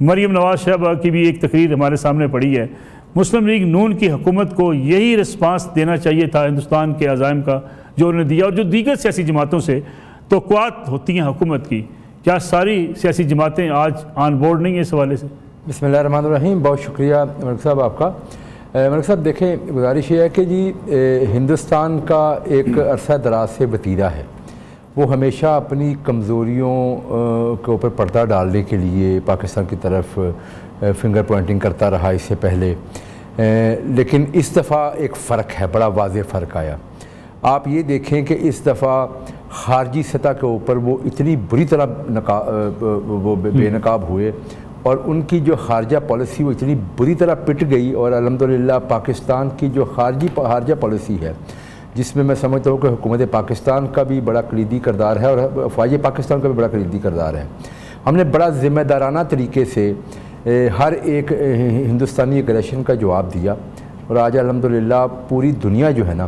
مریم نواز صاحبہ کی بھی ایک تقریر ہمارے سامنے پڑی ہے. مسلم لیگ نون کی حکومت کو یہی رسپانس دینا چاہیے تھا ہندوستان کے عزائم کا جو انہوں نے دیا, اور جو دیگر سیاسی جماعتوں سے توقعات ہوتی ہیں حکومت کی, کیا ساری سیاسی جماعتیں آج آن بورڈ نہیں ہیں اس حوالے سے؟ بسم اللہ الرحمن الرحیم. بہت شکریہ ملک صاحب آپ کا. ملک صاحب دیکھیں, گزارش یہ ہے کہ جی ہندوستان کا ایک عرصہ دراز سے وتیرہ ہے, وہ ہمیشہ اپنی کمزوریوں کے اوپر پردہ ڈالنے کے لیے پاکستان کی طرف فنگر پوائنٹنگ کرتا رہا اس سے پہلے, لیکن اس دفعہ ایک فرق ہے, بڑا واضح فرق آیا. آپ یہ دیکھیں کہ اس دفعہ خارجی سطح کے اوپر وہ اتنی بری طرح وہ بے نقاب ہوئے, اور ان کی جو خارجہ پالیسی وہ اتنی بری طرح پٹ گئی, اور الحمدللہ پاکستان کی جو خارجہ پالیسی ہے, جس میں سمجھتا ہوں کہ حکومت پاکستان کا بھی بڑا کلیدی کردار ہے اور افواج پاکستان کا بھی بڑا کلیدی کردار ہے. ہم نے بڑا ذمہ دارانہ طریقے سے ہر ایک ہندوستانی اگریشن کا جواب دیا, اور آج الحمدللہ پوری دنیا جو ہے نا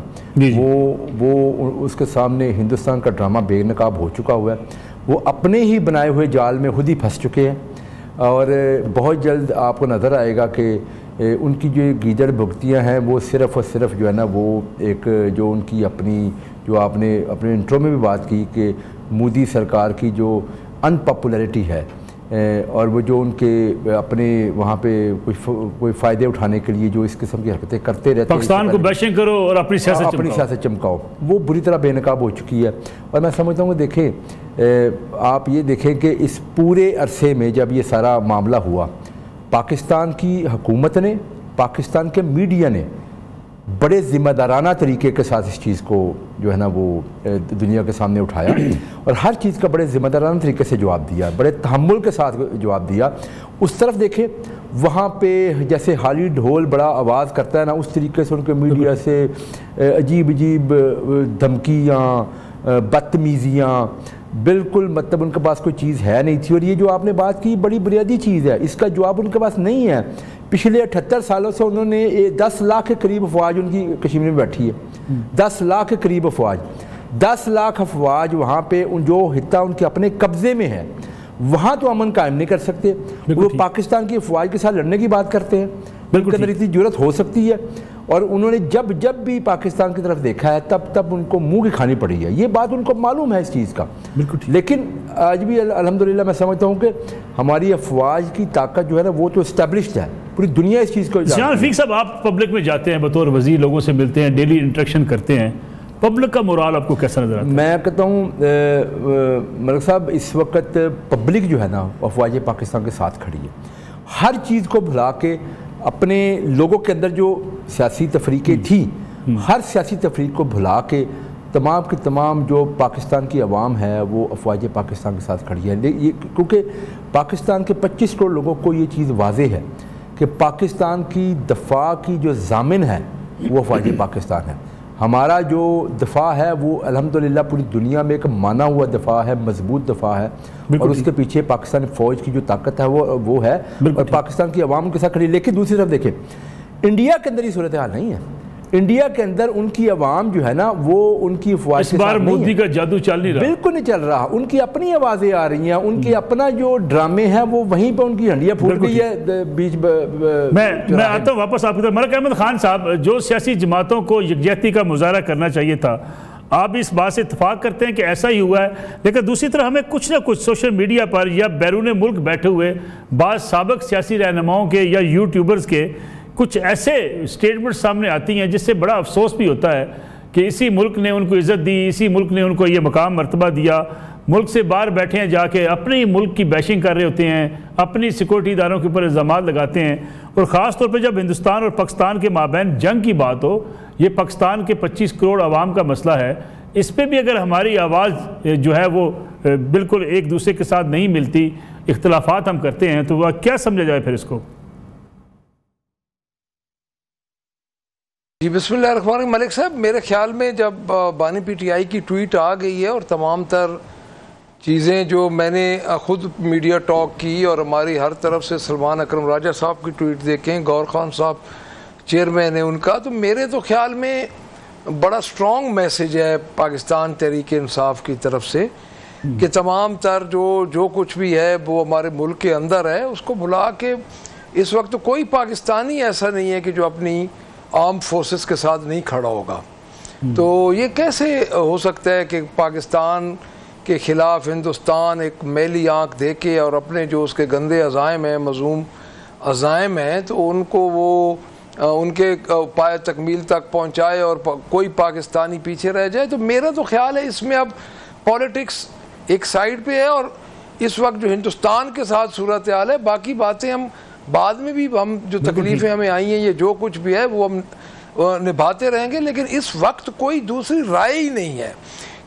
وہ اس کے سامنے ہندوستان کا ڈرامہ بے نقاب ہو چکا ہوا ہے. وہ اپنے ہی بنائے ہوئے جال میں خود ہی پھنس چکے ہیں, اور بہت جلد آپ کو نظر آئے گا کہ ان کی جو گیدڑ بھگتیاں ہیں وہ صرف اور صرف جو ہے نا وہ ایک جو ان کی اپنی جو آپ نے اپنے انٹرو میں بھی بات کی کہ مودی سرکار کی جو ان پاپولیرٹی ہے, اور وہ جو ان کے اپنے وہاں پہ کوئی فائدے اٹھانے کے لیے جو اس قسم کی حرکتیں کرتے رہتے ہیں, پاکستان کو بیشنگ کرو اور اپنی سیاست چمکاؤ, وہ بری طرح بے نقاب ہو چکی ہے. اور میں سمجھتا ہوں کہ دیکھیں, آپ یہ دیکھیں کہ اس پورے عرصے میں جب یہ سارا معاملہ ہوا, پاکستان کی حکومت نے, پاکستان کے میڈیا نے بڑے ذمہ دارانہ طریقے کے ساتھ اس چیز کو جو ہے نا وہ دنیا کے سامنے اٹھایا, اور ہر چیز کا بڑے ذمہ دارانہ طریقے سے جواب دیا, بڑے تحمل کے ساتھ جواب دیا. اس طرف دیکھیں وہاں پہ جیسے حالی ڈھول بڑا آواز کرتا ہے نا, اس طریقے سے ان کے میڈیا سے عجیب دھمکیاں, بدتمیزیاں, بالکل مطلب ان کے پاس کوئی چیز ہے نہیں تھی. اور یہ جو آپ نے بات کی بڑی بنیادی چیز ہے, اس کا جواب ان کے پاس نہیں ہے. پچھلے 78 سالوں سے انہوں نے 10 لاکھ کے قریب افواج ان کی کشمیر میں بیٹھی ہے, 10 لاکھ کے قریب افواج, 10 لاکھ افواج وہاں پہ جو خطہ ان کے اپنے قبضے میں ہے, وہاں تو امن قائم نہیں کر سکتے. وہ پاکستان کی افواج کے ساتھ لڑنے کی بات کرتے ہیں, ان کے اندر اتنی جرأت ہو سکتی ہے, اور انہوں نے جب بھی پاکستان کی طرف دیکھا ہے تب ان کو منہ کی کھانی پڑی ہے. یہ بات ان کو معلوم ہے اس چیز کا. لیکن آج بھی الحمدللہ میں سمجھتا ہوں کہ ہماری افواج کی طاقت جو ہے نا وہ تو اسٹیبلشڈ ہے, پوری دنیا اس چیز کو جانتی ہے. رفیق صاحب, آپ پبلک میں جاتے ہیں بطور وزیر, لوگوں سے ملتے ہیں, ڈیلی انٹریکشن کرتے ہیں, پبلک کا مورال آپ کو کیسا نظر آتا ہے؟ میں کہتا ہوں ملک صاحب, اس وقت پبلک جو ہے نا افواج پاکستان کے ساتھ کھڑی ہے. ہر چیز کو بھلا کے اپنے لوگوں کے اندر جو سیاسی تفریقیں تھیں, ہر سیاسی تفریق کو بھلا کے تمام کی تمام جو پاکستان کی عوام ہے وہ افواج پاکستان کے ساتھ کھڑی ہے. کیونکہ پاکستان کے 25 کروڑ لوگوں کو یہ چیز واضح ہے کہ پاکستان کی دفاع کی جو ضامن ہے وہ افواج پاکستان ہے. ہمارا جو دفاع ہے وہ الحمدللہ پوری دنیا میں ایک مانا ہوا دفاع ہے, مضبوط دفاع ہے, اور اس کے پیچھے پاکستانی فوج کی جو طاقت ہے وہ ہے, اور پاکستان کی عوام کے ساتھ کھڑی. لیکن دوسری طرف دیکھیں, انڈیا کے اندر یہ صورتحال نہیں ہے. انڈیا کے اندر ان کی عوام جو ہے نا وہ ان کی افواج اس بار مودی کا جادو چل نہیں رہا, بالکل نہیں چل رہا. ان کی اپنی آوازیں آ رہی ہیں, ان کے اپنا جو ڈرامے ہیں وہ وہیں پہ ان کی ہنڈیاں پھوٹ گئی ہے بیچ. میں آتا ہوں واپس آپ کی طرف. ملک احمد خان صاحب, جو سیاسی جماعتوں کو یکجہتی کا مظاہرہ کرنا چاہیے تھا, آپ اس بات سے اتفاق کرتے ہیں کہ ایسا ہی ہوا ہے, لیکن دوسری طرف ہمیں کچھ نہ کچھ سوشل میڈیا پر یا بیرون ملک بیٹھے ہوئے بعض سابق سیاسی رہنماؤں کے یا یوٹیوبرز کے کچھ ایسے سٹیٹمنٹ سامنے آتی ہیں جس سے بڑا افسوس بھی ہوتا ہے کہ اسی ملک نے ان کو عزت دی, اسی ملک نے ان کو یہ مقام مرتبہ دیا, ملک سے باہر بیٹھے ہیں جا کے اپنے ہی ملک کی بیشنگ کر رہے ہوتے ہیں, اپنی سیکورٹی اداروں کے اوپر الزامات لگاتے ہیں. اور خاص طور پہ جب ہندوستان اور پاکستان کے مابین جنگ کی بات ہو, یہ پاکستان کے 25 کروڑ عوام کا مسئلہ ہے, اس پہ بھی اگر ہماری آواز جو ہے وہ بالکل ایک دوسرے کے ساتھ نہیں ملتی, اختلافات ہم کرتے ہیں, تو وہ کیا سمجھا جائے پھر اس کو؟ جی بسم اللہ الرحمن الرحیم. ملک صاحب, میرے خیال میں جب بانی پی ٹی آئی کی ٹویٹ آ گئی ہے اور تمام تر چیزیں جو میں نے خود میڈیا ٹاک کی اور ہماری ہر طرف سے سلمان اکرم راجہ صاحب کی ٹویٹ دیکھیں, گور خان صاحب چیئرمین ہے ان کا, تو میرے تو خیال میں بڑا سٹرونگ میسیج ہے پاکستان تحریک انصاف کی طرف سے کہ تمام تر جو کچھ بھی ہے وہ ہمارے ملک کے اندر ہے اس کو بھلا کے اس وقت کوئی پاکستانی ایسا نہیں ہے کہ جو اپنی آرم فورسز کے ساتھ نہیں کھڑا ہوگا. تو یہ کیسے ہو سکتا ہے کہ پاکستان کے خلاف ہندوستان ایک میلی آنکھ دیکھے اور اپنے جو اس کے گندے عزائم ہیں مذموم عزائم ہیں تو ان کو وہ ان کے پائے تکمیل تک پہنچائے اور کوئی پاکستانی پیچھے رہ جائے. تو میرا تو خیال ہے اس میں اب پولیٹکس ایک سائیڈ پہ ہے اور اس وقت جو ہندوستان کے ساتھ صورتحال ہے باقی باتیں ہم بعد میں بھی ہم جو تکلیفیں ہمیں آئی ہیں یہ جو کچھ بھی ہے وہ ہم نبھاتے رہیں گے. لیکن اس وقت کوئی دوسری رائے ہی نہیں ہے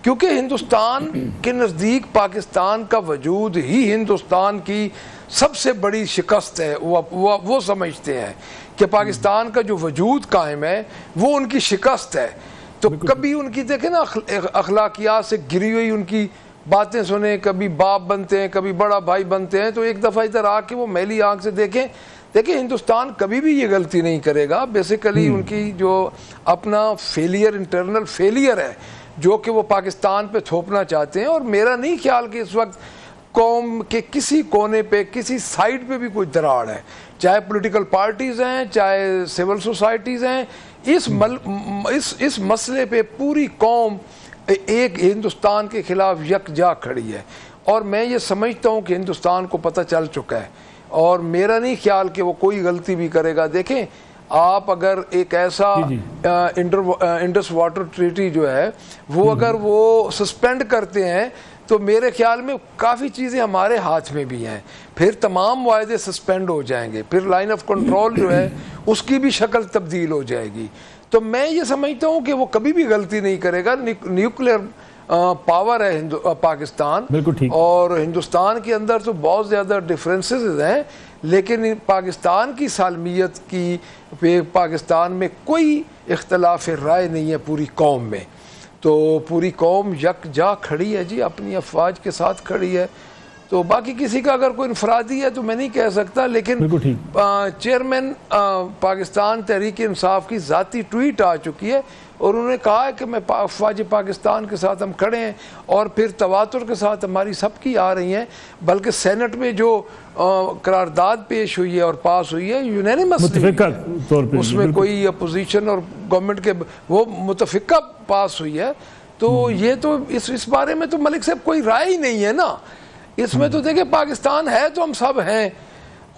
کیونکہ ہندوستان کے نزدیک پاکستان کا وجود ہی ہندوستان کی سب سے بڑی شکست ہے. وہ سمجھتے ہیں کہ پاکستان کا جو وجود قائم ہے وہ ان کی شکست ہے. تو کبھی ان کی دیکھیں نا اخلاقیات سے گری ہوئی ان کی باتیں سنیں, کبھی باپ بنتے ہیں کبھی بڑا بھائی بنتے ہیں, تو ایک دفعہ ادھر آ کے وہ میلی آنکھ سے دیکھیں ہندوستان کبھی بھی یہ غلطی نہیں کرے گا. بیسیکلی ان کی جو اپنا فیلئر انٹرنل فیلئر ہے جو کہ وہ پاکستان پہ تھوپنا چاہتے ہیں. اور میرا نہیں خیال کہ اس وقت قوم کے کسی کونے پہ کسی سائڈ پہ بھی کوئی دراڑ ہے, چاہے پولیٹیکل پارٹیز ہیں چاہے سول سوسائٹیز ہیں. اس مسئلے پہ پوری قوم ایک ہندوستان کے خلاف یکجا کھڑی ہے اور میں یہ سمجھتا ہوں کہ ہندوستان کو پتہ چل چکا ہے اور میرا نہیں خیال کہ وہ کوئی غلطی بھی کرے گا. دیکھیں آپ اگر ایک ایسا انڈس واٹر ٹریٹی جو ہے وہ اگر وہ سسپینڈ کرتے ہیں تو میرے خیال میں کافی چیزیں ہمارے ہاتھ میں بھی ہیں, پھر تمام معاہدے سسپینڈ ہو جائیں گے, پھر لائن آف کنٹرول جو ہے اس کی بھی شکل تبدیل ہو جائے گی. تو میں یہ سمجھتا ہوں کہ وہ کبھی بھی غلطی نہیں کرے گا. نیوکلیئر پاور ہے پاکستان اور ہندوستان کے اندر تو بہت زیادہ ڈفرینسز ہیں لیکن پاکستان کی سالمیت کی پاکستان میں کوئی اختلاف رائے نہیں ہے پوری قوم میں. تو پوری قوم یکجا کھڑی ہے جی, اپنی افواج کے ساتھ کھڑی ہے. تو باقی کسی کا اگر کوئی انفرادی ہے تو میں نہیں کہہ سکتا, لیکن چیئرمین پاکستان تحریک انصاف کی ذاتی ٹویٹ آ چکی ہے اور انہوں نے کہا ہے کہ میں افواج پاکستان کے ساتھ ہم کھڑے ہیں اور پھر تواتر کے ساتھ ہماری سب کی آ رہی ہیں. بلکہ سینٹ میں جو قرارداد پیش ہوئی ہے اور پاس ہوئی ہے یونینیمسلی, اس میں کوئی اپوزیشن اور گورنمنٹ کے وہ متفقہ پاس ہوئی ہے. تو یہ تو اس بارے میں تو ملک صاحب کوئی رائے ہی نہیں ہے نا. اس میں تو دیکھیں پاکستان ہے تو ہم سب ہیں,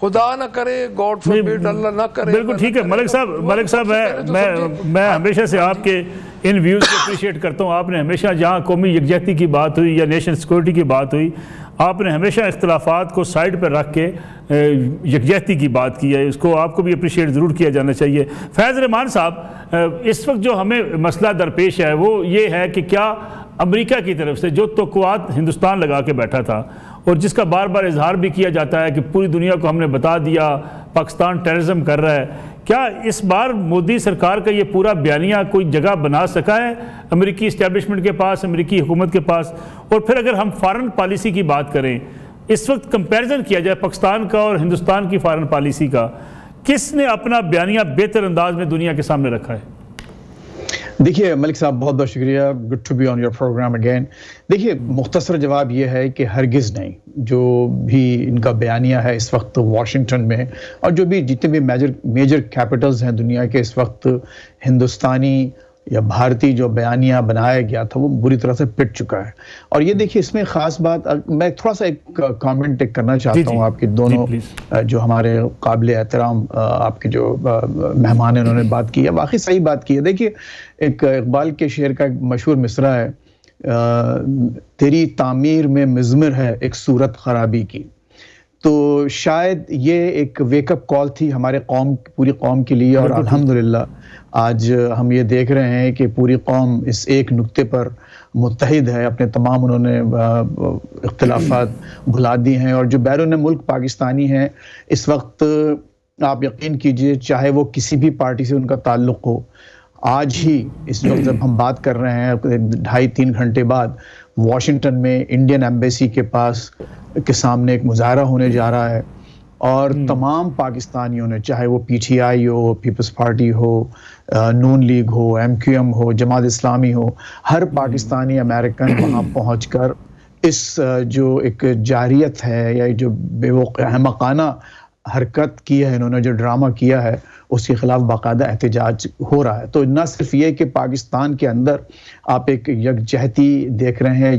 خدا نہ کرے, گاڈ فوربیڈ, اللہ نہ کرے. بالکل ٹھیک ہے ملک صاحب میں ہمیشہ سے آپ کے ان ویوز کو اپریشیٹ کرتا ہوں. آپ نے ہمیشہ جہاں قومی یکجہتی کی بات ہوئی یا نیشنل سیکورٹی کی بات ہوئی آپ نے ہمیشہ اختلافات کو سائڈ پہ رکھ کے یکجہتی کی بات کی ہے, اس کو آپ کو بھی اپریشیٹ ضرور کیا جانا چاہیے. فیض رحمان صاحب, اس وقت جو ہمیں مسئلہ درپیش ہے وہ یہ ہے کہ کیا امریکہ کی طرف سے جو توقعات ہندوستان لگا کے بیٹھا تھا اور جس کا بار بار اظہار بھی کیا جاتا ہے کہ پوری دنیا کو ہم نے بتا دیا پاکستان ٹیررزم کر رہا ہے, کیا اس بار مودی سرکار کا یہ پورا بیانیہ کوئی جگہ بنا سکا ہے امریکی اسٹیبلشمنٹ کے پاس, امریکی حکومت کے پاس؟ اور پھر اگر ہم فارن پالیسی کی بات کریں, اس وقت کمپیریزن کیا جائے پاکستان کا اور ہندوستان کی فارن پالیسی کا, کس نے اپنا بیانیہ بہتر انداز میں دنیا کے سامنے رکھا ہے؟ دیکھیے ملک صاحب بہت بہت شکریہ, good to be on your program again. دیکھیے مختصر جواب یہ ہے کہ ہرگز نہیں. جو بھی ان کا بیانیہ ہے اس وقت واشنگٹن میں اور جو بھی جتنے بھی میجر کیپٹلز ہیں دنیا کے, اس وقت ہندوستانی یا بھارتی جو بیانیہ بنایا گیا تھا وہ بری طرح سے پٹ چکا ہے. اور یہ دیکھیے اس میں خاص بات, میں تھوڑا سا ایک کامنٹ کرنا چاہتا ہوں. آپ کے دونوں جو ہمارے قابل احترام آپ کے جو مہمان ہیں انہوں نے بات کی ہے, واقعی صحیح بات کی ہے. دیکھیے ایک اقبال کے شعر کا ایک مشہور مصرع ہے, تیری تعمیر میں مضمر ہے ایک صورت خرابی کی. تو شاید یہ ایک ویک اپ کال تھی ہمارے پوری قوم کے لیے, اور الحمدللہ آج ہم یہ دیکھ رہے ہیں کہ پوری قوم اس ایک نقطے پر متحد ہے. اپنے تمام انہوں نے اختلافات بھلا دی ہیں, اور جو بیرون ملک پاکستانی ہیں اس وقت آپ یقین کیجئے چاہے وہ کسی بھی پارٹی سے ان کا تعلق ہو, آج ہی اس وقت جب ہم بات کر رہے ہیں 2.5-3 گھنٹے بعد واشنگٹن میں انڈین ایمبیسی کے سامنے ایک مظاہرہ ہونے جا رہا ہے, اور تمام پاکستانیوں نے, چاہے وہ پی ٹی آئی ہو, پیپلز پارٹی ہو, نون لیگ ہو, ایم کیو ایم ہو, جماعت اسلامی ہو, ہر پاکستانی امریکن وہاں پہنچ کر اس جو ایک جاریت ہے یا جو بے احمقانہ حرکت کی ہے انہوں نے، جو ڈرامہ کیا ہے، اس کے خلاف باقاعدہ احتجاج ہو رہا ہے۔ تو نہ صرف یہ کہ پاکستان کے اندر آپ ایک یکجہتی دیکھ رہے ہیں،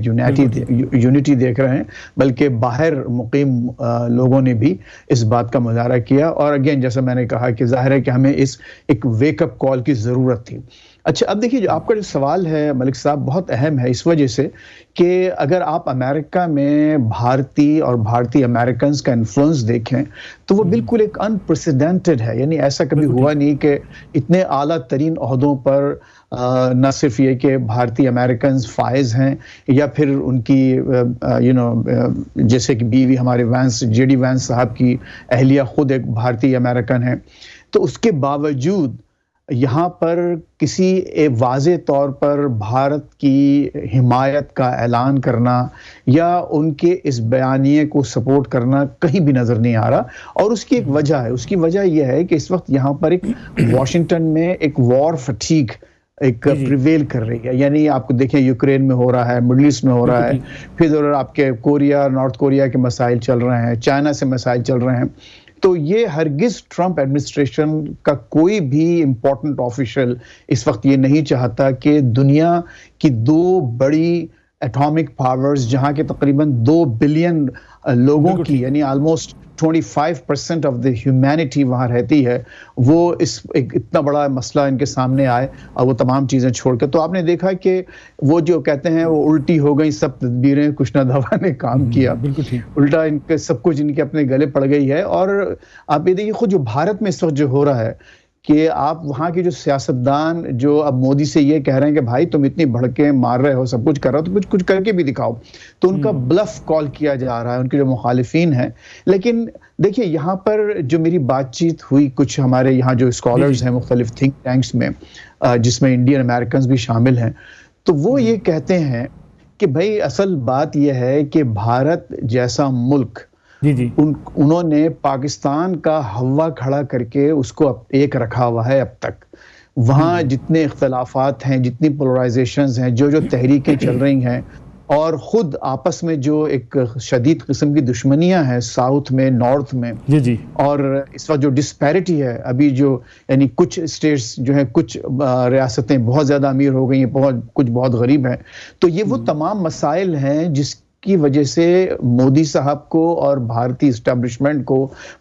یونٹی دیکھ رہے ہیں، بلکہ باہر مقیم لوگوں نے بھی اس بات کا مظاہرہ کیا۔ اور اگین جیسا میں نے کہا کہ ظاہر ہے کہ ہمیں اس ایک ویک اپ کال کی ضرورت تھی۔ اچھا، اب دیکھیے جو آپ کا جو سوال ہے ملک صاحب بہت اہم ہے، اس وجہ سے کہ اگر آپ امریکہ میں بھارتی اور بھارتی امریکنز کا انفلوئنس دیکھیں تو وہ بالکل ایک انپریسیڈنٹڈ ہے، یعنی ایسا کبھی ہوا نہیں کہ اتنے اعلیٰ ترین عہدوں پر نہ صرف یہ کہ بھارتی امریکنز فائز ہیں یا پھر ان کی جیسے کہ بیوی ہمارے وینس، جے ڈی وینس صاحب کی اہلیہ خود ایک بھارتی امریکن ہیں، تو اس کے باوجود یہاں پر کسی واضح طور پر بھارت کی حمایت کا اعلان کرنا یا ان کے اس بیانیے کو سپورٹ کرنا کہیں بھی نظر نہیں آ رہا۔ اور اس کی ایک وجہ ہے، اس کی وجہ یہ ہے کہ اس وقت یہاں پر ایک واشنگٹن میں ایک وار فٹیگ ایک پریویل کر رہی ہے، یعنی آپ کو دیکھیں یوکرین میں ہو رہا ہے، مڈل ایسٹ میں ہو رہا ہے، پھر آپ کے کوریا، نارتھ کوریا کے مسائل چل رہے ہیں، چائنا سے مسائل چل رہے ہیں۔ تو یہ ہرگز ٹرمپ ایڈمنسٹریشن کا کوئی بھی امپورٹنٹ آفیشل اس وقت یہ نہیں چاہتا کہ دنیا کی دو بڑی ایٹامک پاورز جہاں کے تقریباً 2 بلین لوگوں کی یعنی آلموسٹ 25% آف دی ہیومینٹی وہاں رہتی ہے، وہ اس ایک اتنا بڑا مسئلہ ان کے سامنے آئے اور وہ تمام چیزیں چھوڑ کے، تو آپ نے دیکھا کہ وہ جو کہتے ہیں وہ الٹی ہو گئی سب تدبیریں، کچھ نہ دوا نے کام کیا، الٹا ان کے سب کچھ ان کے اپنے گلے پڑ گئی ہے۔ اور آپ یہ دیکھیے خود جو بھارت میں اس وقت جو ہو رہا ہے کہ آپ وہاں کے جو سیاستدان جو اب مودی سے یہ کہہ رہے ہیں کہ بھائی تم اتنی بھڑکے مار رہے ہو، سب کچھ کر رہے ہو تو کچھ کر کے بھی دکھاؤ، تو ان کا بلف کال کیا جا رہا ہے ان کے جو مخالفین ہیں۔ لیکن دیکھیے یہاں پر جو میری بات چیت ہوئی کچھ ہمارے یہاں جو اسکالرز ہیں مختلف تھنک ٹینکس میں جس میں انڈین امریکنز بھی شامل ہیں، تو وہ یہ کہتے ہیں کہ بھائی اصل بات یہ ہے کہ بھارت جیسا ملک انہوں نے پاکستان کا ہوا کھڑا کر کے اس کو ایک رکھا ہوا ہے اب تک۔ وہاں جتنے اختلافات ہیں، جتنی پولرائزیشنز ہیں، جو تحریکیں چل رہی ہیں، اور خود آپس میں جو ایک شدید قسم کی دشمنیاں ہیں ساؤتھ میں، نارتھ میں، اور اس وقت جو ڈسپیرٹی ہے ابھی جو یعنی کچھ اسٹیٹس جو ہیں، کچھ ریاستیں بہت زیادہ امیر ہو گئی ہیں، کچھ بہت غریب ہیں، تو یہ وہ تمام مسائل ہیں جس کی وجہ سے مودی صاحب کو اور بھارتی اسٹیبلشمنٹ کو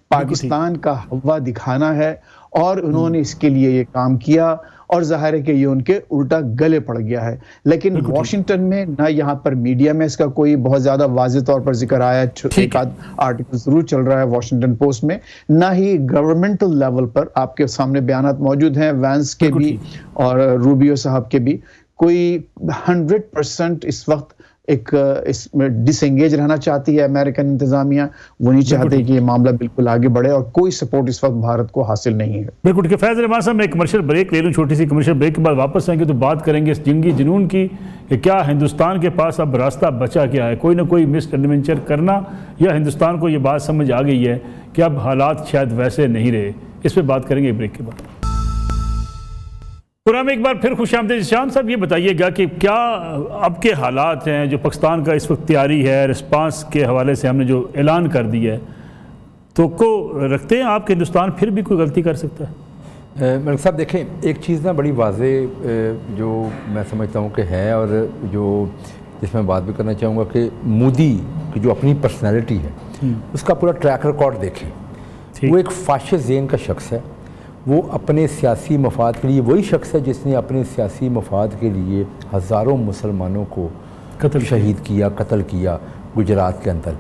پاکستان کا ہوا دکھانا ہے، اور انہوں نے اس کے لیے یہ کام کیا، اور ظاہر ہے کہ یہ ان کے الٹا گلے پڑ گیا ہے۔ لیکن واشنگٹن میں نہ یہاں پر میڈیا میں اس کا کوئی بہت زیادہ واضح طور پر ذکر آیا، ایک آدھ آرٹیکل ضرور چل رہا ہے واشنگٹن پوسٹ میں، نہ ہی گورنمنٹل لیول پر آپ کے سامنے بیانات موجود ہیں وینس کے بھی اور روبیو صاحب کے بھی۔ کوئی 100% اس وقت ایک اس میں ڈس انگیج رہنا چاہتی ہے امریکن انتظامیہ، وہ نہیں چاہتے کہ یہ معاملہ بالکل آگے بڑھے، اور کوئی سپورٹ اس وقت بھارت کو حاصل نہیں ہے۔ بالکل کہ فیض رحمان صاحب میں ایک کمرشل بریک لے لوں، چھوٹی سی کمرشل بریک کے بعد واپس آئیں گے تو بات کریں گے اس جنگی جنون کی کہ کیا ہندوستان کے پاس اب راستہ بچا کیا ہے، کوئی نہ کوئی مس ایڈونچر کرنا، یا ہندوستان کو یہ بات سمجھ آ گئی ہے کہ اب حالات شاید ویسے نہیں رہے۔ اس پہ بات کریں گے بریک کے بعد۔ پروگرام ایک بار پھر خوش آمدید۔ شام صاحب یہ بتائیے گا کہ کیا اب کے حالات ہیں جو پاکستان کا اس وقت تیاری ہے، رسپانس کے حوالے سے ہم نے جو اعلان کر دی ہے، تو کو رکھتے ہیں آپ کہ ہندوستان پھر بھی کوئی غلطی کر سکتا ہے؟ ملک صاحب دیکھیں، ایک چیز نا بڑی واضح جو میں سمجھتا ہوں کہ ہے، اور جو جس میں بات بھی کرنا چاہوں گا کہ مودی کی جو اپنی پرسنالٹی ہے اس کا پورا ٹریک ریکارڈ دیکھیں، وہ ایک فاشسٹ ذہن کا شخص ہے۔ وہ اپنے سیاسی مفاد کے لیے وہی شخص ہے جس نے اپنے سیاسی مفاد کے لیے ہزاروں مسلمانوں کو شہید کیا، قتل کیا گجرات کے اندر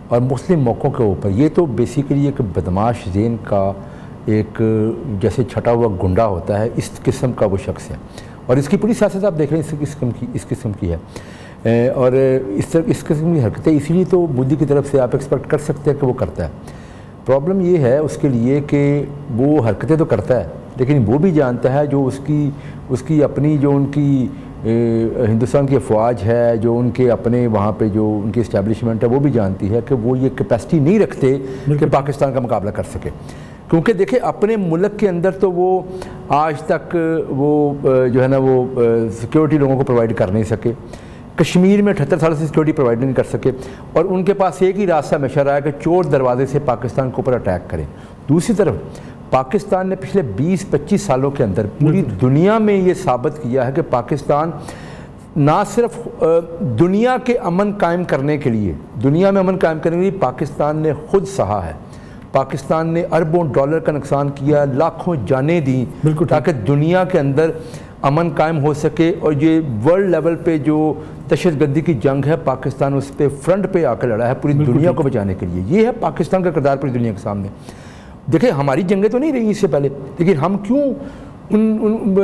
اور مسلم موقعوں کے اوپر۔ یہ تو بیسیکلی ایک بدماش ذہن کا ایک جیسے چھٹا ہوا گنڈا ہوتا ہے، اس قسم کا وہ شخص ہے، اور اس کی پوری سیاست آپ دیکھ رہے ہیں اس قسم کی ہے، اور اس قسم کی حرکتیں اسی لیے تو مودی کی طرف سے آپ ایکسپیکٹ کر سکتے ہیں کہ وہ کرتا ہے۔ پرابلم یہ ہے اس کے لیے کہ وہ حرکتیں تو کرتا ہے، لیکن وہ بھی جانتا ہے جو اس کی اپنی جو ان کی ہندوستان کی افواج ہے، جو ان کے اپنے وہاں پہ جو ان کی اسٹیبلشمنٹ ہے، وہ بھی جانتی ہے کہ وہ یہ کیپیسٹی نہیں رکھتے کہ پاکستان کا مقابلہ کر سکے، کیونکہ دیکھیں اپنے ملک کے اندر تو وہ آج تک وہ جو ہے نا وہ سیکیورٹی لوگوں کو پرووائڈ کر نہیں سکے۔ کشمیر میں 78 سال سے سیکورٹی پرووائڈ نہیں کر سکے، اور ان کے پاس ایک ہی راستہ ہمیشہ رہا ہے کہ چور دروازے سے پاکستان کے اوپر اٹیک کریں۔ دوسری طرف پاکستان نے پچھلے 20-25 سالوں کے اندر پوری دنیا میں یہ ثابت کیا ہے کہ پاکستان نہ صرف دنیا کے امن قائم کرنے کے لیے، دنیا میں امن قائم کرنے کے لیے پاکستان نے خود سہا ہے۔ پاکستان نے اربوں ڈالر کا نقصان کیا، لاکھوں جانیں دیں تاکہ دنیا کے اندر امن قائم ہو سکے، اور یہ ورلڈ لیول پہ جو دہشت گردی کی جنگ ہے پاکستان اس پہ فرنٹ پہ آ کے لڑا ہے پوری دنیا کو بچانے کے لیے۔ یہ ہے پاکستان کا کردار پوری دنیا کے سامنے۔ دیکھیں ہماری جنگیں تو نہیں رہی اس سے پہلے، لیکن ہم کیوں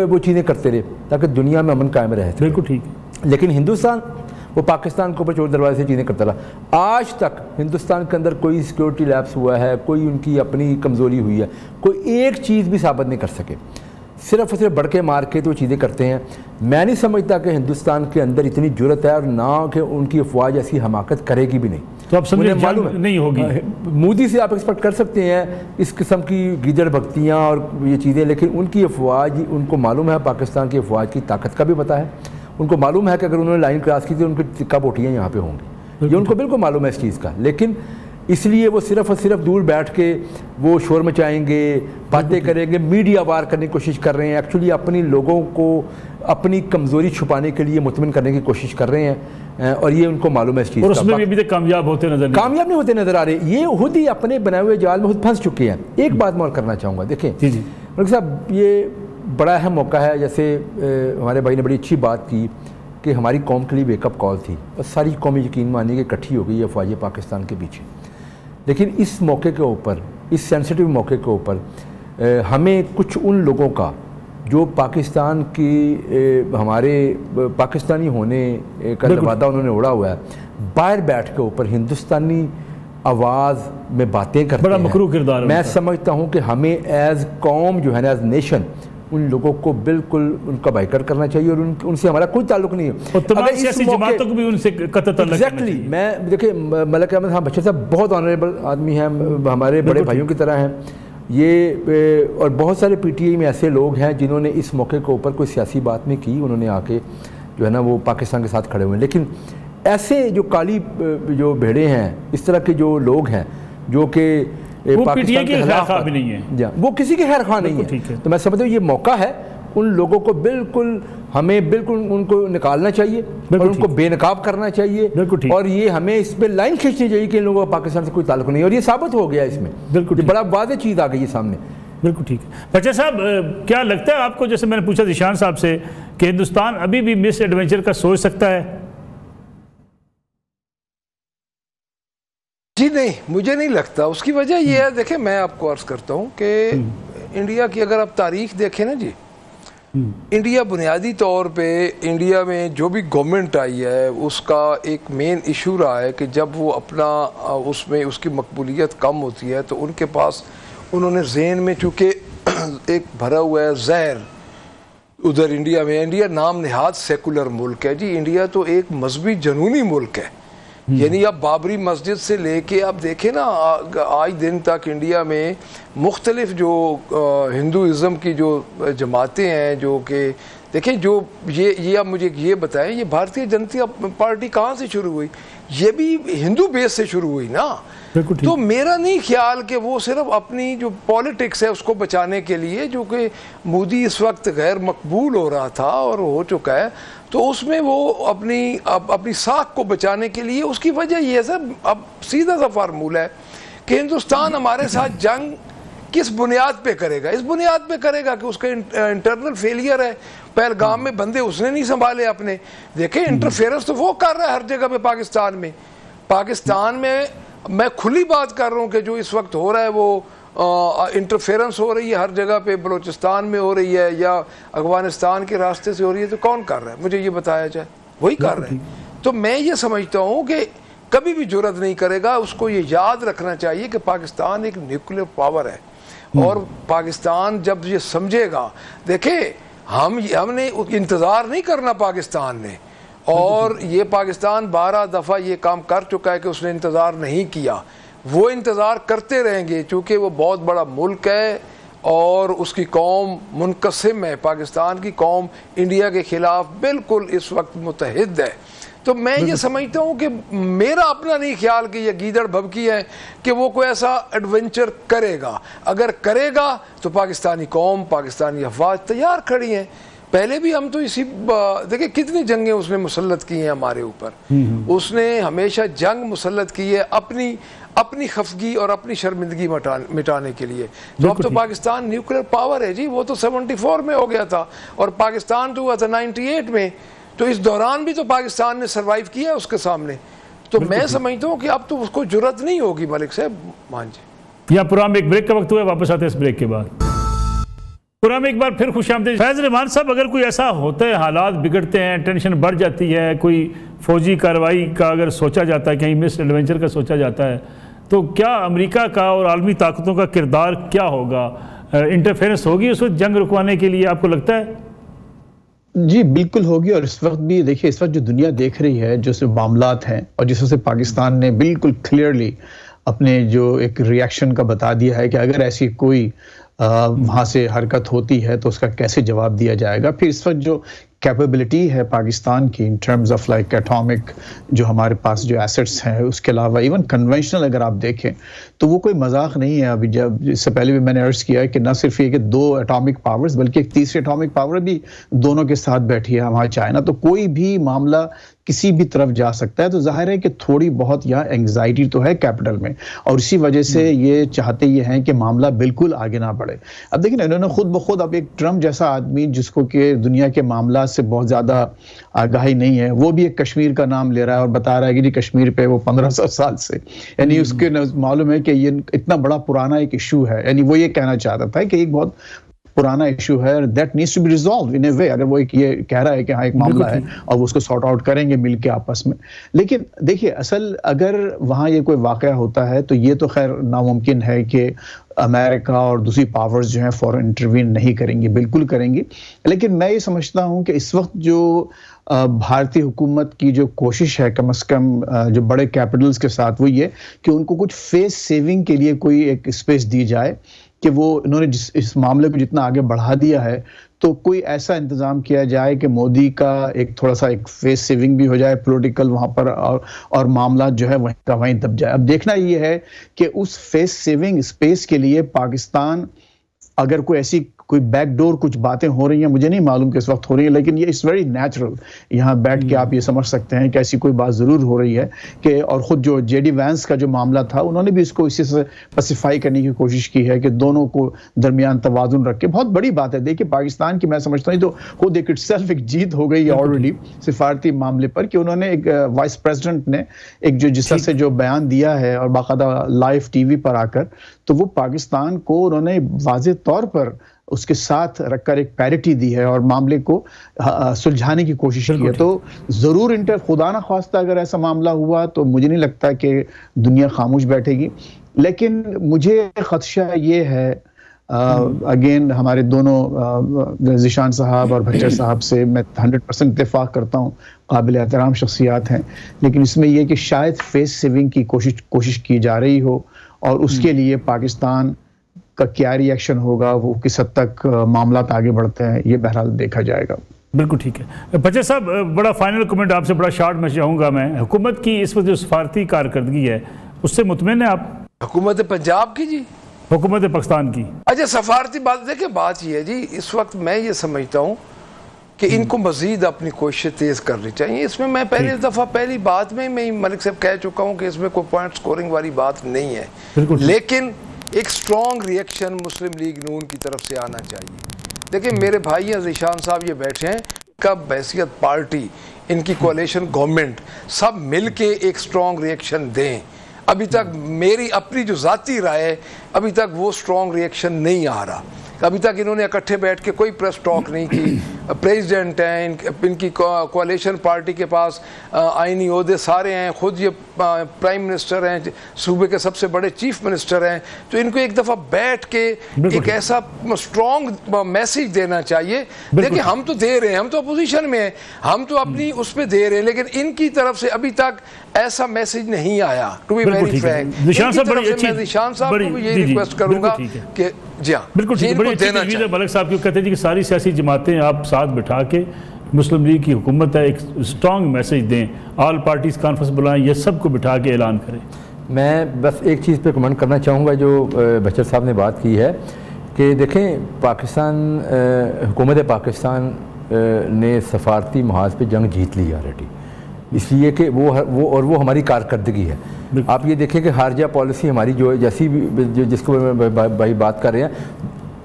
وہ چیزیں کرتے رہے تاکہ دنیا میں امن قائم رہے۔ بالکل ٹھیک۔ لیکن ہندوستان وہ پاکستان کے اوپر چور دروازے سے چیزیں کرتا رہا۔ آج تک ہندوستان کے اندر کوئی سیکورٹی لیپس ہوا ہے، کوئی ان کی اپنی کمزوری ہوئی ہے، کوئی ایک چیز بھی ثابت نہیں کر سکے، صرف اور صرف بڑکے مار کے تو وہ چیزیں کرتے ہیں۔ میں نہیں سمجھتا کہ ہندوستان کے اندر اتنی جرت ہے، اور نہ کہ ان کی افواج ایسی حماقت کرے گی بھی نہیں۔ تو اب سمجھے معلوم نہیں ہوگی مودی سے آپ ایکسپیکٹ کر سکتے ہیں اس قسم کی گیدڑ بھگتیاں اور یہ چیزیں، لیکن ان کی افواج، ان کو معلوم ہے پاکستان کی افواج کی طاقت کا بھی پتہ ہے، ان کو معلوم ہے کہ اگر انہوں نے لائن کراس کی تو ان کی کب بوٹیاں یہاں پہ ہوں گی، یہ ان کو بالکل معلوم ہے اس چیز کا۔ لیکن اس لیے وہ صرف اور صرف دور بیٹھ کے وہ شور مچائیں گے، باتیں کریں گے، میڈیا وار کرنے کی کوشش کر رہے ہیں، ایکچولی اپنی لوگوں کو اپنی کمزوری چھپانے کے لیے مطمئن کرنے کی کوشش کر رہے ہیں، اور یہ ان کو معلوم ہے اس چیز کا۔ اور اس میں بھی ابھی تک کامیاب ہوتے نظر نہیں ہوتے آ رہے، یہ خود ہی اپنے بنائے ہوئے جال میں خود پھنس چکے ہیں۔ ایک بات میں اور کرنا چاہوں گا، دیکھیں ملک صاحب یہ بڑا اہم موقع ہے، جیسے ہمارے بھائی نے بڑی اچھی بات کی کہ ہماری قوم کے لیے ویک اپ کال تھی، اور ساری قوم یقین مانی کہ اکٹھی ہو گئی ہے افواج پاکستان کے پیچھے۔ لیکن اس موقع کے اوپر، اس سینسٹیو موقع کے اوپر ہمیں کچھ ان لوگوں کا جو پاکستان کی ہمارے پاکستانی ہونے کا لبادہ انہوں نے اڑا ہوا ہے، باہر بیٹھ کے اوپر ہندوستانی آواز میں باتیں کرتے ہیں، بڑا مکروہ کردار ہے۔ میں سمجھتا ہوں کہ ہمیں ایز قوم جو ہے نا، ایز نیشن، ان لوگوں کو بالکل ان کا بائیکاٹ کرنا چاہیے، اور ان سے ہمارا کوئی تعلق نہیں ہے۔ اور تمام سیاسی جماعتوں کو بھی ان سے قطع تعلق ایگزیکٹلی، میں دیکھیں ملک احمد خان بشیر صاحب بہت آنریبل آدمی ہیں، ہمارے بڑے بھائیوں کی طرح ہیں یہ، اور بہت سارے پی ٹی آئی میں ایسے لوگ ہیں جنہوں نے اس موقع کے اوپر کوئی سیاسی بات نہیں کی، انہوں نے آ کے جو ہے نا وہ پاکستان کے ساتھ کھڑے ہوئے ہیں۔ لیکن ایسے جو کالی جو بھیڑے ہیں، اس طرح کے جو لوگ ہیں جو کہ پاکستان کے خلاف نہیں ہیں، وہ کسی کے خیر خواہ نہیں ہے، تو میں سمجھتا ہوں یہ موقع ہے ان لوگوں کو بالکل، ہمیں بالکل ان کو نکالنا چاہیے اور ان کو بے نقاب کرنا چاہیے، اور یہ ہمیں اس پہ لائن کھینچنی چاہیے کہ ان لوگوں کا پاکستان سے کوئی تعلق نہیں ہے، اور یہ ثابت ہو گیا اس میں، بالکل بڑا واضح چیز آ گئی ہے سامنے۔ بالکل ٹھیک ہے۔ بچہ صاحب کیا لگتا ہے آپ کو، جیسے میں نے پوچھا ذیشان صاحب سے، کہ ہندوستان ابھی بھی مس ایڈونچر کا سوچ سکتا ہے؟ جی نہیں، مجھے نہیں لگتا۔ اس کی وجہ یہ ہے، دیکھیں میں آپ کو عرض کرتا ہوں کہ انڈیا کی اگر آپ تاریخ دیکھیں نا جی، انڈیا بنیادی طور پہ انڈیا میں جو بھی گورنمنٹ آئی ہے اس کا ایک مین ایشو رہا ہے کہ جب وہ اپنا اس میں اس کی مقبولیت کم ہوتی ہے تو ان کے پاس انہوں نے ذہن میں چونکہ ایک بھرا ہوا ہے زہر ادھر انڈیا میں، انڈیا نام نہاد سیکولر ملک ہے جی، انڈیا تو ایک مذہبی جنونی ملک ہے، یعنی آپ بابری مسجد سے لے کے آپ دیکھیں نا آج دن تک انڈیا میں مختلف جو ہندوازم کی جو جماعتیں ہیں، جو کہ دیکھیں جو یہ آپ مجھے یہ بتائیں، یہ بھارتیہ جنتا پارٹی کہاں سے شروع ہوئی؟ یہ بھی ہندو بیس سے شروع ہوئی نا۔ تو میرا نہیں خیال کہ وہ صرف اپنی جو پولیٹکس ہے اس کو بچانے کے لیے، جو کہ مودی اس وقت غیر مقبول ہو رہا تھا اور ہو چکا ہے، تو اس میں وہ اپنی ساکھ کو بچانے کے لیے، اس کی وجہ یہ ہے سر، اب سیدھا سا فارمولہ ہے کہ ہندوستان ہمارے ساتھ جنگ کس بنیاد پہ کرے گا؟ اس بنیاد پہ کرے گا کہ اس کا انٹرنل فیلئر ہے، پہلگام میں بندے اس نے نہیں سنبھالے اپنے، دیکھیں انٹرفیئرنس تو وہ کر رہا ہے ہر جگہ پہ پاکستان میں میں کھلی بات کر رہا ہوں کہ جو اس وقت ہو رہا ہے وہ انٹرفیئرنس ہو رہی ہے ہر جگہ پہ، بلوچستان میں ہو رہی ہے یا افغانستان کے راستے سے ہو رہی ہے، تو کون کر رہا ہے؟ مجھے یہ بتایا جائے، وہی کر رہے ہیں۔ تو میں یہ سمجھتا ہوں کہ کبھی بھی جرت نہیں کرے گا، اس کو یہ یاد رکھنا چاہیے کہ پاکستان ایک نیوکلیر پاور ہے، اور پاکستان جب یہ سمجھے گا، دیکھیں ہم نے انتظار نہیں کرنا پاکستان نے، اور یہ پاکستان 12 دفعہ یہ کام کر چکا ہے کہ اس نے انتظار نہیں کیا، وہ انتظار کرتے رہیں گے، چونکہ وہ بہت بڑا ملک ہے اور اس کی قوم منقسم ہے، پاکستان کی قوم انڈیا کے خلاف بالکل اس وقت متحد ہے، تو میں یہ سمجھتا ہوں کہ میرا اپنا نہیں خیال کہ یہ گیدڑ بھبکی ہے کہ وہ کوئی ایسا ایڈونچر کرے گا. اگر کرے گا تو پاکستانی قوم، پاکستانی افواج تیار کھڑی ہیں. پہلے بھی ہم تو اسی دیکھیں کتنی جنگیں اس نے مسلط کی ہیں ہمارے اوپر. اس نے ہمیشہ جنگ مسلط کی ہے اپنی خفگی اور اپنی شرمندگی مٹانے کے لیے. تو اب تو پاکستان نیوکلیر پاور ہے جی. وہ تو 74 میں ہو گیا تھا اور پاکستان تو ہوا تھا 98 میں. تو اس دوران بھی تو پاکستان نے سروائیو کیا ہے اس کے سامنے. تو میں سمجھتا ہوں کہ اب تو اس کو جرأت نہیں ہوگی. ملک صاحب مان جی. یہاں پورا میں ایک بریک کا وقت ہوا ہے، واپس آتے ہیں اس بریک کے بعد. پورا میں ایک بار پھر خوش آمدید. فیض رحمان صاحب، اگر کوئی ایسا ہوتا ہے، حالات بگڑتے ہیں، ٹینشن بڑھ جاتی ہے، کوئی فوجی کارروائی کا اگر سوچا جاتا ہے، کہیں مس ایڈونچر کا سوچا جاتا ہے، تو کیا امریکہ کا اور عالمی طاقتوں کا کردار کیا ہوگا؟ انٹرفیرنس ہوگی اس وقت جنگ رکوانے کے لیے، آپ کو لگتا ہے؟ جی بالکل ہوگی. اور اس وقت بھی دیکھیے، اس وقت جو دنیا دیکھ رہی ہے، جو سے معاملات ہیں اور جس سے پاکستان نے بالکل کلیئرلی اپنے جو ایک ریاکشن کا بتا دیا ہے کہ اگر ایسی کوئی وہاں سے حرکت ہوتی ہے تو اس کا کیسے جواب دیا جائے گا. پھر اس وقت جو کیپیبلٹی ہے پاکستان کی in terms of like atomic جو ہمارے پاس جو ایسٹس ہیں، اس کے علاوہ ایون کنونشنل اگر آپ دیکھیں تو وہ کوئی مذاق نہیں ہے. ابھی جب اس سے پہلے بھی میں نے عرض کیا ہے کہ نہ صرف یہ کہ 2 ایٹامک پاورز بلکہ ایک تیسری ایٹامک پاور بھی دونوں کے ساتھ بیٹھی ہے ہمارا چائنا. تو کوئی بھی معاملہ کسی بھی طرف جا سکتا ہے. تو ظاہر ہے کہ تھوڑی بہت یہاں انگزائٹی تو ہے کیپٹل میں، اور اسی وجہ سے یہ چاہتے یہ ہیں کہ معاملہ بالکل آگے نہ بڑھے. اب دیکھیں انہوں نے خود بخود اب ایک ٹرمپ جیسا آدمی جس کو کہ دنیا کے معاملات سے بہت زیادہ آگاہی نہیں ہے، وہ بھی ایک کشمیر کا نام لے رہا ہے اور بتا رہا ہے کہ جی کشمیر پہ وہ 1500 سال سے، یعنی اس کے معلوم ہے کہ یہ اتنا بڑا پرانا ایک ایشو ہے. یعنی وہ یہ کہنا چاہتا تھا کہ ایک بہت پرانا ایشو ہے، that needs to be resolved in a way. اگر وہ یہ کہہ رہا ہے کہ ہاں ایک معاملہ ہے اور وہ اس کو سارٹ آؤٹ کریں گے مل کے آپس میں. لیکن دیکھیے اصل اگر وہاں یہ کوئی واقعہ ہوتا ہے تو یہ تو خیر ناممکن ہے کہ امریکہ اور دوسری پاورز جو ہیں فوراً انٹروین نہیں کریں گی، بالکل کریں گی. لیکن میں یہ سمجھتا ہوں کہ اس وقت جو بھارتی حکومت کی جو کوشش ہے کم از کم جو بڑے کیپٹلز کے ساتھ، وہ یہ کہ ان کو کچھ فیس سیونگ کے لیے کوئی ایک اسپیس دی جائے کہ وہ انہوں نے اس معاملے کو جتنا آگے بڑھا دیا ہے تو کوئی ایسا انتظام کیا جائے کہ مودی کا ایک تھوڑا سا ایک فیس سیونگ بھی ہو جائے پولیٹیکل وہاں پر، اور معاملات جو ہے وہیں کا وہیں دب جائے. اب دیکھنا یہ ہے کہ اس فیس سیونگ اسپیس کے لیے پاکستان اگر کوئی ایسی کوئی بیک ڈور کچھ باتیں ہو رہی ہیں، مجھے نہیں معلوم کہ اس وقت ہو رہی ہیں، لیکن یہ اٹس ویری نیچرل. یہاں بیٹھ کے آپ یہ سمجھ سکتے ہیں کہ ایسی کوئی بات ضرور ہو رہی ہے کہ، اور خود جو جے ڈی وینس کا جو معاملہ تھا انہوں نے بھی اس کو اسی سے پیسیفائی کرنے کی کوشش کی ہے کہ دونوں کو درمیان توازن رکھ کے. بہت بڑی بات ہے. دیکھیے پاکستان کی میں سمجھتا ہوں تو خود ایک سیلف ایک جیت ہو گئی ہے آلریڈی سفارتی معاملے پر کہ انہوں نے ایک وائس پریزیڈنٹ نے ایک جو جس سے جو بیان دیا ہے اور باقاعدہ لائیو ٹی وی پر آ کر، تو وہ پاکستان کو انہوں نے واضح طور پر اس کے ساتھ رکھ کر ایک پیرٹی دی ہے اور معاملے کو سلجھانے کی کوشش کی ہے. تو ضرور خدا نہ خواستہ اگر ایسا معاملہ ہوا تو مجھے نہیں لگتا کہ دنیا خاموش بیٹھے گی. لیکن مجھے خدشہ یہ ہے اگین ہمارے دونوں ذیشان صاحب اور بھچر صاحب سے میں 100% اتفاق کرتا ہوں، قابل احترام شخصیات ہیں، لیکن اس میں یہ کہ شاید فیس سیونگ کی کوشش کی جا رہی ہو، اور اس کے لیے پاکستان کا کیا ری ایکشن ہوگا، وہ کس حد تک معاملات آگے بڑھتے ہیں، یہ بہرحال دیکھا جائے گا. بالکل ٹھیک ہے. بچے صاحب بڑا فائنل کمنٹ آپ سے، بڑا شارٹ میں چاہوں گا میں. حکومت کی اس وقت جو سفارتی کارکردگی ہے اس سے مطمئن ہیں آپ؟ حکومت پنجاب کی جی، حکومت پاکستان کی؟ اچھا سفارتی بات دیکھیں، بات یہ ہے جی اس وقت میں یہ سمجھتا ہوں کہ ان کو مزید اپنی کوششیں تیز کرنی چاہیے. اس میں پہلی دفعہ پہلی بات میں ملک صاحب کہہ چکا ہوں کہ اس میں کوئی پوائنٹ سکورنگ والی بات نہیں ہے، لیکن ایک سٹرونگ ریئیکشن مسلم لیگ نون کی طرف سے آنا چاہیے. دیکھیں میرے بھائی ہیں ذیشان صاحب یہ بیٹھے ہیں، کب بحیثیت پارٹی ان کی کولیشن گورنمنٹ سب مل کے ایک سٹرونگ ریئیکشن دیں. ابھی تک میری اپنی جو ذاتی رائے ہے ابھی تک وہ سٹرونگ ریئیکشن نہیں آ رہا. ابھی تک انہوں نے اکٹھے بیٹھ کے کوئی پریس ٹاک نہیں کی. پریزیڈنٹ ہیں ان کی کولیشن پارٹی کے پاس آئینی عہدے سارے ہیں، خود یہ پرائم منسٹر ہیں، صوبے کے سب سے بڑے چیف منسٹر ہیں. تو ان کو ایک دفعہ بیٹھ کے ایک ایسا سٹرونگ میسیج دینا چاہیے. دیکھیں ہم تو دے رہے ہیں، ہم تو اپوزیشن میں ہیں، ہم تو اپنی اس پہ دے رہے ہیں، لیکن ان کی طرف سے ابھی تک ایسا میسیج نہیں آیا. ٹو بی ویری فرینک میں ذیشان صاحب کو بھی یہی ریکویسٹ کروں گا کہ جی ہاں بالکل ٹھیک ہے. بڑی اچھی تجویز ہے ملک صاحب کی، کہتے ہیں کہ ساری سیاسی جماعتیں آپ ساتھ بٹھا کے مسلم لیگ کی حکومت ہے، ایک اسٹرانگ میسیج دیں، آل پارٹیز کانفرنس بلائیں، یہ سب کو بٹھا کے اعلان کریں۔ میں بس ایک چیز پہ کمنٹ کرنا چاہوں گا جو بچر صاحب نے بات کی ہے کہ دیکھیں پاکستان، حکومت پاکستان نے سفارتی محاذ پہ جنگ جیت لی آلریڈی، اس لیے کہ وہ ہماری کارکردگی ہے۔ آپ یہ دیکھیں کہ خارجہ پالیسی ہماری جو جیسی بھی جس کو بھائی بات کر رہے ہیں،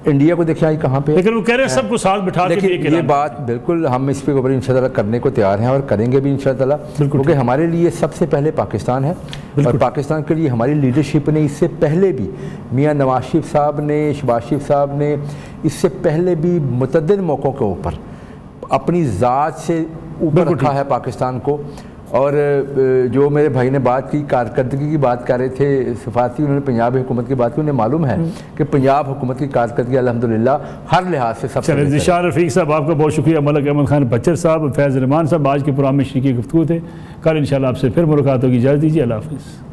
انڈیا کو دیکھیں آج کہاں پہ، لیکن وہ کہہ رہے ہیں سب کو ساتھ بٹھا کے یہ بات بالکل ہم اس پہ اوپر انشاءاللہ کرنے کو تیار ہیں اور کریں گے بھی انشاءاللہ، کیونکہ ہمارے لیے سب سے پہلے پاکستان ہے، اور پاکستان کے لیے ہماری لیڈرشپ نے اس سے پہلے بھی، میاں نواز شریف صاحب نے، شہباز شریف صاحب نے اس سے پہلے بھی متعدد موقعوں کے اوپر اپنی ذات سے اوپر رکھا ہے پاکستان کو۔ اور جو میرے بھائی نے بات کی کارکردگی کی بات کر رہے تھے سفارتی، انہوں نے پنجاب حکومت کی بات کی، انہیں معلوم ہے کہ پنجاب حکومت کی کارکردگی الحمدللہ ہر لحاظ سے سب سے ذیشان رفیق صاحب آپ کا بہت شکریہ، ملک احمد خان بچر صاحب، فیض رحمان صاحب آج کے پروگرام میں شریک گفتگو تھے۔ کل انشاءاللہ آپ سے پھر ملاقات ہوگی، اجازت دیجیے، اللہ حافظ۔